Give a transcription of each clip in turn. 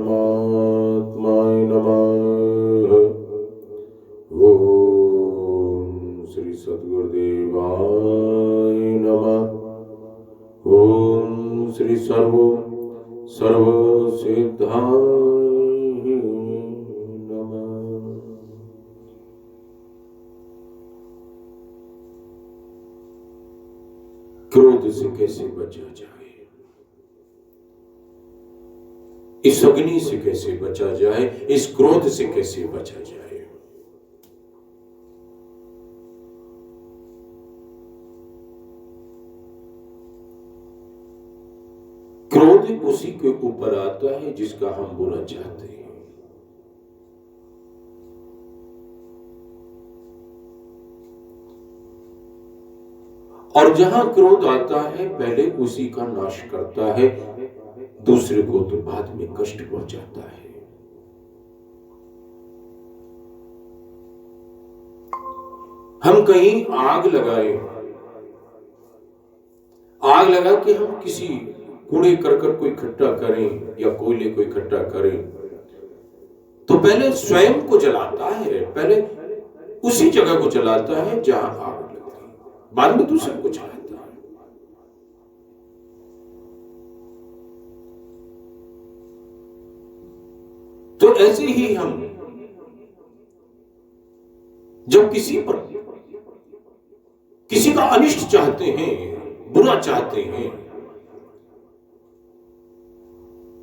परमात्माय नमः। ओम श्री सद्गुरुदेवाय नमः। ओम श्री सर्व सिद्धाय नमः। क्रोध से कैसे बचा जाए, इस अग्नि से कैसे बचा जाए, इस क्रोध से कैसे बचा जाए। क्रोध उसी के ऊपर आता है जिसका हम बुरा चाहते हैं। और जहां क्रोध आता है पहले उसी का नाश करता है, दूसरे को तो बाद में कष्ट पहुंचाता है। हम कहीं आग लगा के हम किसी कूड़े करकट को इकट्ठा करें या कोयले को इकट्ठा करें तो पहले स्वयं को जलाता है, पहले उसी जगह को जलाता है जहां आग लगती है, बाद में दूसरे को जलाता है। तो ऐसे ही हम जब किसी का अनिष्ट चाहते हैं, बुरा चाहते हैं,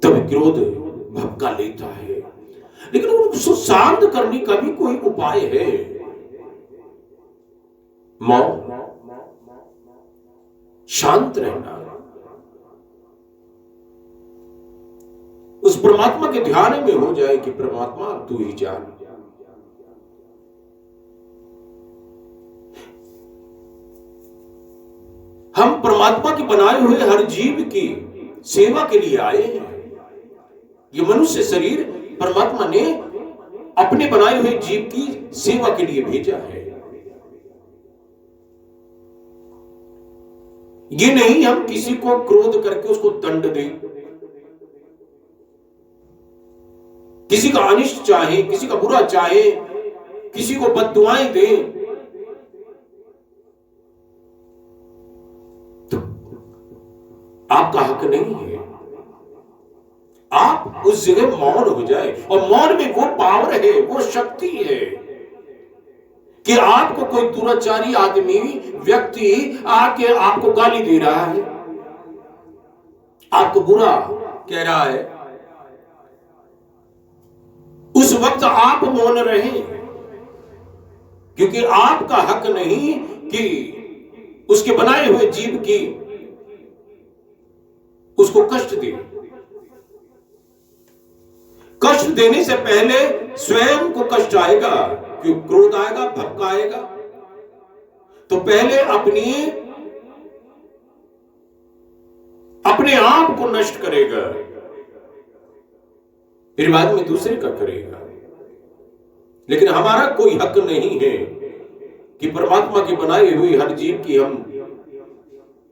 तब क्रोध भड़का लेता है। लेकिन उसको शांत करने का भी कोई उपाय है। मौन, शांत रहना, उस परमात्मा के ध्यान में हो जाए कि परमात्मा तू ही जान। हम परमात्मा के बनाए हुए हर जीव की सेवा के लिए आए हैं। ये मनुष्य शरीर परमात्मा ने अपने बनाए हुए जीव की सेवा के लिए भेजा है। ये नहीं हम किसी को क्रोध करके उसको दंड दें, किसी का अनिष्ट चाहे, किसी का बुरा चाहे, किसी को बद्दुआएं दें। तो आपका हक नहीं है। आप उस जगह मौन हो जाए, और मौन में वो पावर है, वो शक्ति है कि आपको कोई दुराचारी आदमी व्यक्ति आके आपको गाली दे रहा है, आपको बुरा कह रहा है, उस वक्त आप मौन रहें, क्योंकि आपका हक नहीं कि उसके बनाए हुए जीव की उसको कष्ट दे। कष्ट देने से पहले स्वयं को कष्ट आएगा, क्यों क्रोध आएगा, भड़का आएगा। तो पहले अपने आप को नष्ट करेगा, फिर बाद में दूसरे का करेगा। लेकिन हमारा कोई हक नहीं है कि परमात्मा के बनाए हुए हर जीव की हम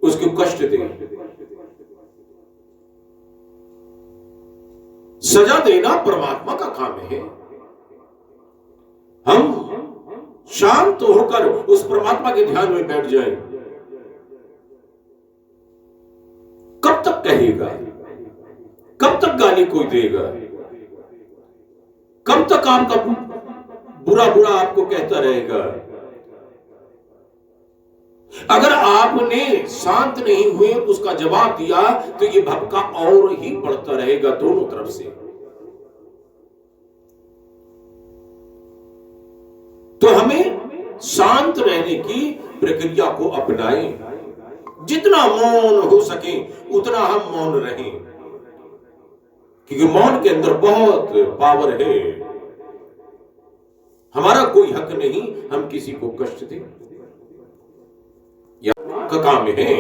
उसको कष्ट दें। सजा देना परमात्मा का काम है। हम शांत होकर उस परमात्मा के ध्यान में बैठ जाएं। कब तक कहेगा, कब तक गाली कोई देगा, कब तक आपका बुरा बुरा आपको कहता रहेगा। अगर आपने शांत नहीं हुए उसका जवाब दिया तो ये भड़का और ही बढ़ता रहेगा दोनों तरफ से। तो हमें शांत रहने की प्रक्रिया को अपनाएं। जितना मौन हो सके उतना हम मौन रहें, क्योंकि मौन के अंदर बहुत पावर है। हमारा कोई हक नहीं हम किसी को कष्ट दें या का काम है।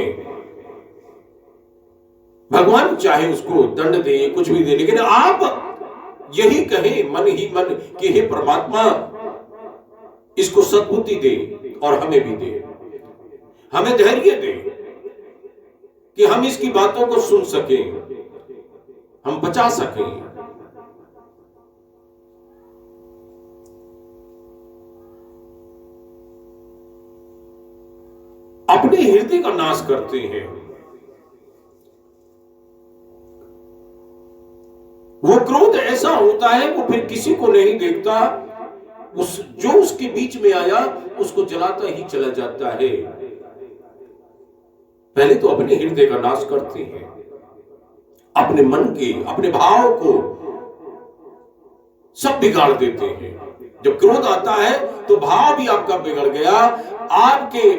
भगवान चाहे उसको दंड दे, कुछ भी दे, लेकिन आप यही कहें मन ही मन कि हे परमात्मा इसको सद्बुद्धि दे और हमें भी दे, हमें धैर्य दे कि हम इसकी बातों को सुन सकें, हम बचा सकें। अपने हृदय का नाश करते हैं। वो क्रोध ऐसा होता है, वो फिर किसी को नहीं देखता, जो उसके बीच में आया उसको जलाता ही चला जाता है। पहले तो अपने हृदय का नाश करते हैं, अपने मन के, अपने भाव को सब बिगाड़ देते हैं। जब क्रोध आता है तो भाव भी आपका बिगड़ गया, आपके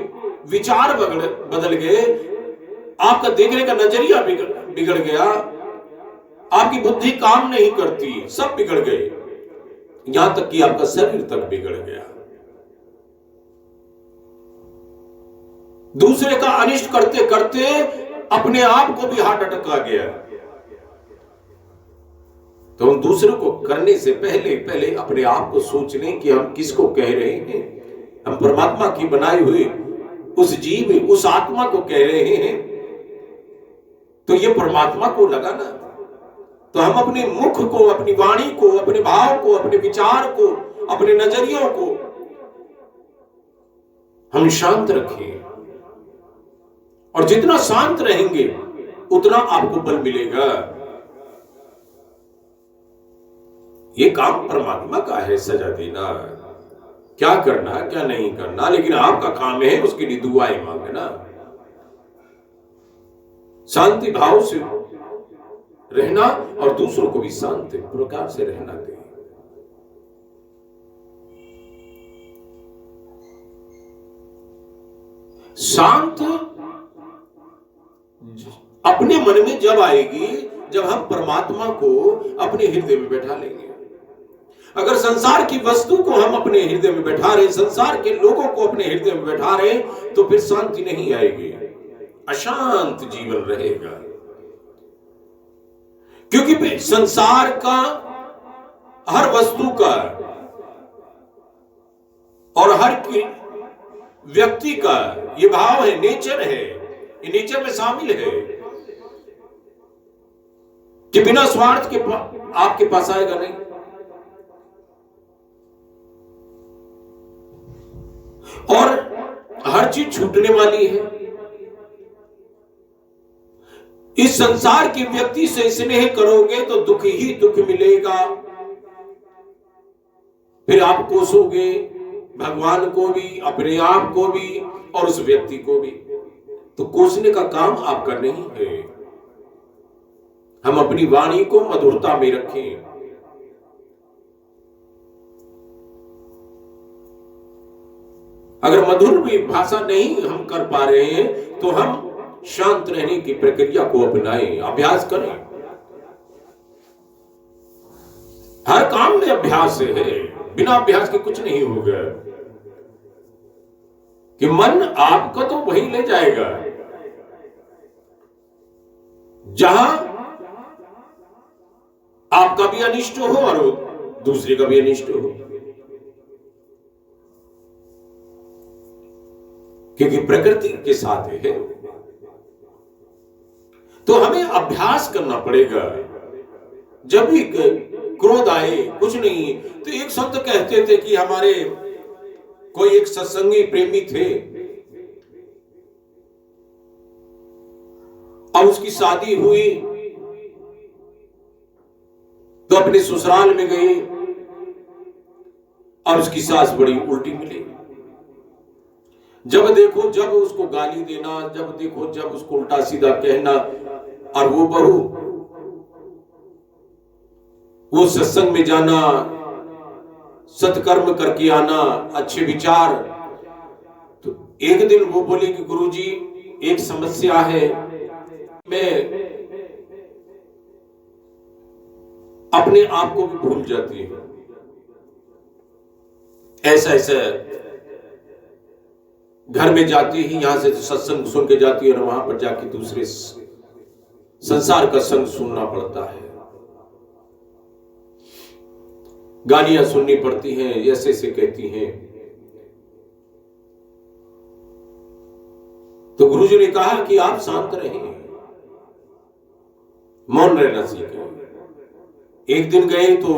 विचार बदल गए, आपका देखने का नजरिया बिगड़ गया, आपकी बुद्धि काम नहीं करती, सब बिगड़ गए, यहां तक कि आपका शरीर तक बिगड़ गया। दूसरे का अनिष्ट करते करते अपने आप को भी हार्ट अटैक आ गया। तो हम दूसरों को करने से पहले अपने आप को सोच लें कि हम किसको कह रहे हैं। हम परमात्मा की बनाई हुई उस जीव, उस आत्मा को कह रहे हैं, तो ये परमात्मा को लगा ना। तो हम अपने मुख को, अपनी वाणी को, अपने भाव को, अपने विचार को, अपने नजरियों को हम शांत रखें, और जितना शांत रहेंगे उतना आपको बल मिलेगा। ये काम परमात्मा का है, सजा देना, क्या करना क्या नहीं करना, लेकिन आपका काम है उसके लिए दुआएं मांगना, शांति भाव से रहना और दूसरों को भी शांति प्रकार से रहना दें। शांत अपने मन में जब आएगी, जब हम परमात्मा को अपने हृदय में बैठा लेंगे। अगर संसार की वस्तु को हम अपने हृदय में बैठा रहे, संसार के लोगों को अपने हृदय में बैठा रहे, तो फिर शांति नहीं आएगी, अशांत जीवन रहेगा। क्योंकि संसार का, हर वस्तु का और हर व्यक्ति का ये भाव है, नेचर है, ये नेचर में शामिल है कि बिना स्वार्थ के आपके पास आएगा नहीं। और हर चीज छूटने वाली है। इस संसार के व्यक्ति से स्नेह करोगे तो दुख ही दुख मिलेगा, फिर आप कोसोगे भगवान को भी, अपने आप को भी और उस व्यक्ति को भी। तो कोसने का काम आपका नहीं है। हम अपनी वाणी को मधुरता में रखें। अगर मधुर भी भाषा नहीं हम कर पा रहे हैं तो हम शांत रहने की प्रक्रिया को अपनाएं, अभ्यास करें। हर काम में अभ्यास है, बिना अभ्यास के कुछ नहीं होगा। कि मन आपको तो वहीं ले जाएगा जहां आपका भी अनिष्ट हो और दूसरे का भी अनिष्ट हो। क्योंकि प्रकृति के साथ है, तो हमें अभ्यास करना पड़ेगा। जब भी क्रोध आए, कुछ नहीं, तो एक संत कहते थे कि हमारे कोई एक सत्संगी प्रेमी थे और उसकी शादी हुई तो अपने ससुराल में गए और उसकी सास बड़ी उल्टी मिली। जब देखो जब उसको गाली देना, जब देखो जब उसको उल्टा सीधा कहना, और वो बहू वो सत्संग में जाना, सत्कर्म करके आना, अच्छे विचार। तो एक दिन वो बोले कि गुरुजी एक समस्या है, मैं अपने आप को भी भूल जाती हूं। ऐसा ऐसा घर में जाती ही, यहां से सत्संग सुन के जाती है और वहां पर जाके दूसरे संसार का संग सुनना पड़ता है, गालियां सुननी पड़ती हैं, ऐसे ऐसे कहती हैं। तो गुरुजी ने कहा कि आप शांत रहें, मौन रहना सीखें। एक दिन गए तो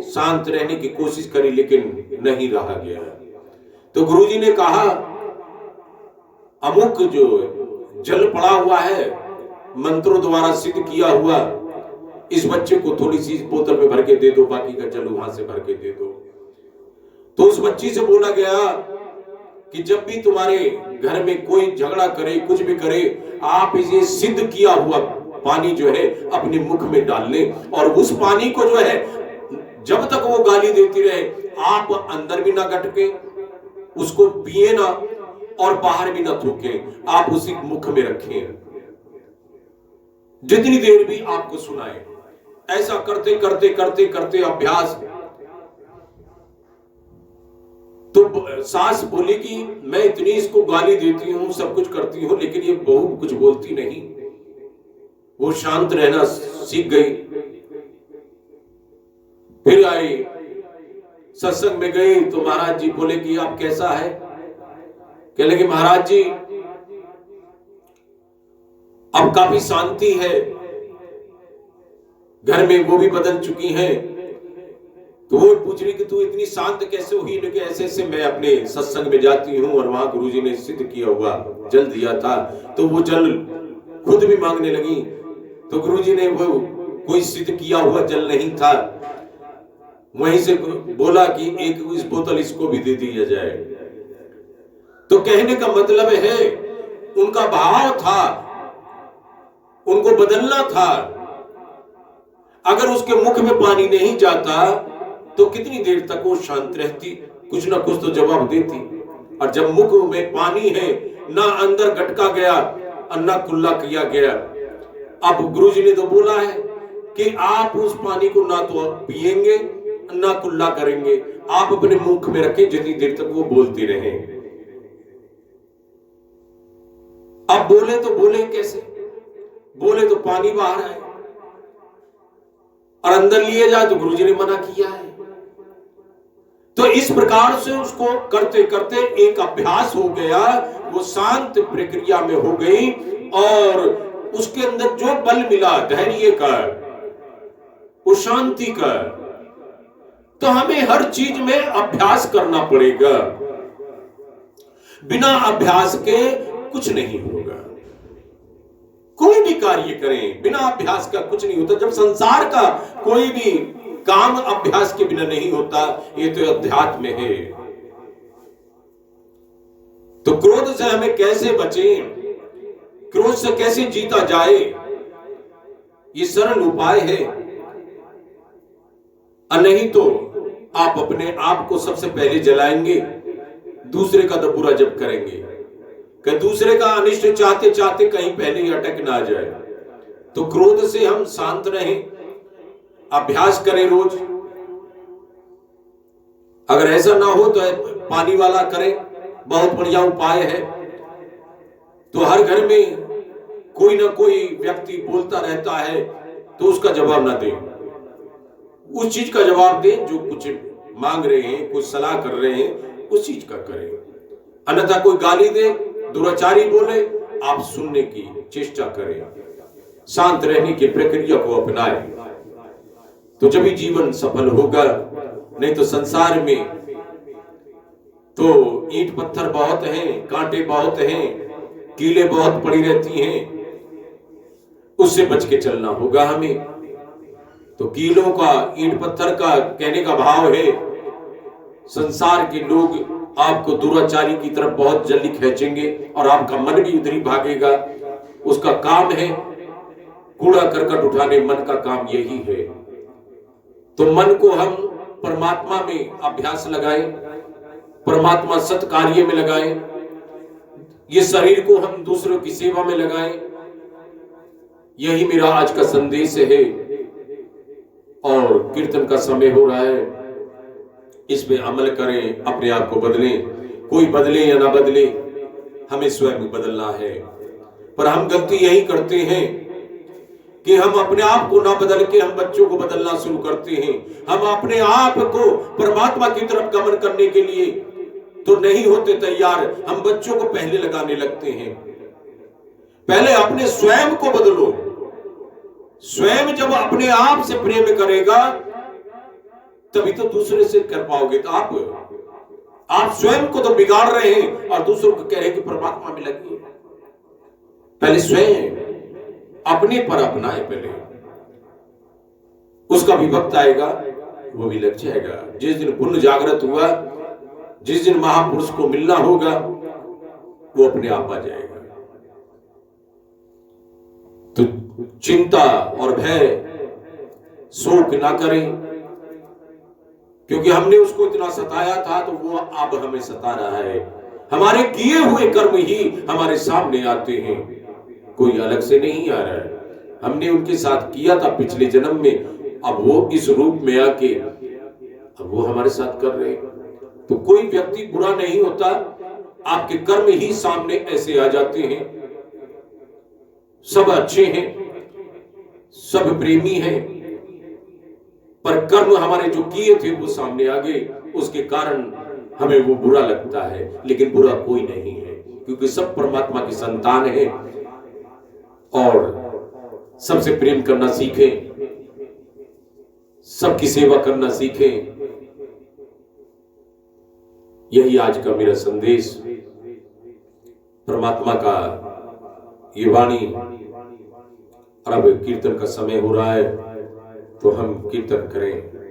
शांत रहने की कोशिश करी लेकिन नहीं रहा गया। तो गुरुजी ने कहा अमुक जो जल पड़ा हुआ है मंत्रों द्वारा सिद्ध किया हुआ, इस बच्चे को थोड़ी सी बोतल में भर के दे दो, बाकी का जल वहां से भर के दे दो। तो उस बच्ची से बोला गया कि जब भी तुम्हारे घर में कोई झगड़ा करे, कुछ भी करे, आप इसे सिद्ध किया हुआ पानी जो है अपने मुख में डाल ले, और उस पानी को जो है जब तक वो गाली देती रहे आप अंदर भी ना गटके, उसको पिए ना और बाहर भी ना थूके, आप उसी मुख में रखें जितनी देर भी आपको सुनाए। ऐसा करते करते करते करते अभ्यास। तो सास बोली कि मैं इतनी इसको गाली देती हूं, सब कुछ करती हूं, लेकिन ये बहू कुछ बोलती नहीं, वो शांत रहना सीख गई। फिर आई, सत्संग में गई तो महाराज जी बोले कि आप कैसा है? कह लगे महाराज जी अब काफी शांति है, घर में वो भी बदल चुकी हैं। तो वो पूछ रही कि तू इतनी शांत कैसे हुई? कि ऐसे ऐसे मैं अपने सत्संग में जाती हूँ और वहां गुरुजी ने सिद्ध किया हुआ जल दिया था, तो वो जल खुद भी मांगने लगी। तो गुरुजी ने वो कोई सिद्ध किया हुआ जल नहीं था, वहीं से बोला कि एक इस बोतल इसको भी दे दिया जाए। तो कहने का मतलब है उनका भाव था, उनको बदलना था। अगर उसके मुख में पानी नहीं जाता तो कितनी देर तक वो शांत रहती, कुछ ना कुछ तो जवाब देती। और जब मुख में पानी है, ना अंदर गटका गया और ना कुल्ला किया गया। अब गुरुजी ने तो बोला है कि आप उस पानी को ना तो पिएंगे ना कुल्ला करेंगे, आप अपने मुख में रखें जितनी देर तक वो बोलती रहे। अब बोले तो बोले कैसे? बोले तो पानी बाहर आए और अंदर लिए जाए तो गुरुजी ने मना किया है। तो इस प्रकार से उसको करते करते एक अभ्यास हो गया, वो शांत प्रक्रिया में हो गई और उसके अंदर जो बल मिला धैर्य का, वो शांति का। तो हमें हर चीज में अभ्यास करना पड़ेगा, बिना अभ्यास के कुछ नहीं होगा। कोई भी कार्य करें बिना अभ्यास का कुछ नहीं होता। जब संसार का कोई भी काम अभ्यास के बिना नहीं होता, ये तो अध्यात्म है। तो क्रोध से हमें कैसे बचें, क्रोध से कैसे जीता जाए, ये सरल उपाय है। और नहीं तो आप अपने आप को सबसे पहले जलाएंगे, दूसरे का तो बुरा जब करेंगे, कि दूसरे का अनिष्ट चाहते चाहते कहीं पहले ही अटक ना जाए। तो क्रोध से हम शांत रहें, अभ्यास करें रोज। अगर ऐसा ना हो तो पानी वाला करें, बहुत बढ़िया उपाय है। तो हर घर में कोई ना कोई व्यक्ति बोलता रहता है, तो उसका जवाब ना दें, उस चीज का जवाब दें जो कुछ मांग रहे हैं, कुछ सलाह कर रहे हैं, उस चीज का करें। अन्यथा कोई गाली दे, दुराचारी बोले, आप सुनने की चेष्टा करें, शांत रहने की प्रक्रिया को अपनाएं, तो जब ही जीवन सफल होगा। नहीं तो संसार में तो ईंट पत्थर बहुत हैं, कांटे बहुत हैं, कीले बहुत पड़ी रहती हैं, उससे बच के चलना होगा हमें। तो कीलों का, ईंट पत्थर का कहने का भाव है, संसार के लोग आपको दुराचारी की तरफ बहुत जल्दी खींचेंगे और आपका मन भी उधर ही भागेगा। उसका काम है कूड़ा करकट उठाने, मन का काम यही है। तो मन को हम परमात्मा में अभ्यास लगाएं, परमात्मा सत कार्य में लगाएं, ये शरीर को हम दूसरों की सेवा में लगाएं। यही मेरा आज का संदेश है। और कीर्तन का समय हो रहा है, इस पे अमल करें, अपने आप को बदलें। कोई बदले या ना बदले, हमें स्वयं बदलना है। पर हम गलती यही करते हैं कि हम अपने आप को ना बदल के हम बच्चों को बदलना शुरू करते हैं। हम अपने आप को परमात्मा की तरफ गमन करने के लिए तो नहीं होते तैयार, हम बच्चों को पहले लगाने लगते हैं। पहले अपने स्वयं को बदलो। स्वयं जब अपने आप से प्रेम करेगा तभी तो दूसरे से कर पाओगे। तो आप आप स्वयं को तो बिगाड़ रहे हैं और दूसरों को कह रहे हैं कि परमात्मा में लगिए। पहले स्वयं अपने पर अपनाए, पहले उसका भी वक्त आएगा, वो भी लग जाएगा। जिस दिन पुण्य जागृत हुआ, जिस दिन महापुरुष को मिलना होगा, वो अपने आप आ जाएगा। तो चिंता और भय, शोक ना करें, क्योंकि हमने उसको इतना सताया था तो वो अब हमें सता रहा है। हमारे किए हुए कर्म ही हमारे सामने आते हैं, कोई अलग से नहीं आ रहा है। हमने उनके साथ किया था पिछले जन्म में, अब वो इस रूप में आके अब वो हमारे साथ कर रहे हैं। तो कोई व्यक्ति बुरा नहीं होता, आपके कर्म ही सामने ऐसे आ जाते हैं। सब अच्छे हैं, सब प्रेमी हैं, पर कर्म हमारे जो किए थे वो सामने आ गए, उसके कारण हमें वो बुरा लगता है। लेकिन बुरा कोई नहीं है, क्योंकि सब परमात्मा की संतान है। और सबसे प्रेम करना सीखें, सबकी सेवा करना सीखें। यही आज का मेरा संदेश। परमात्मा का ये वाणी। और अब कीर्तन का समय हो रहा है, तो हम कीर्तन करें।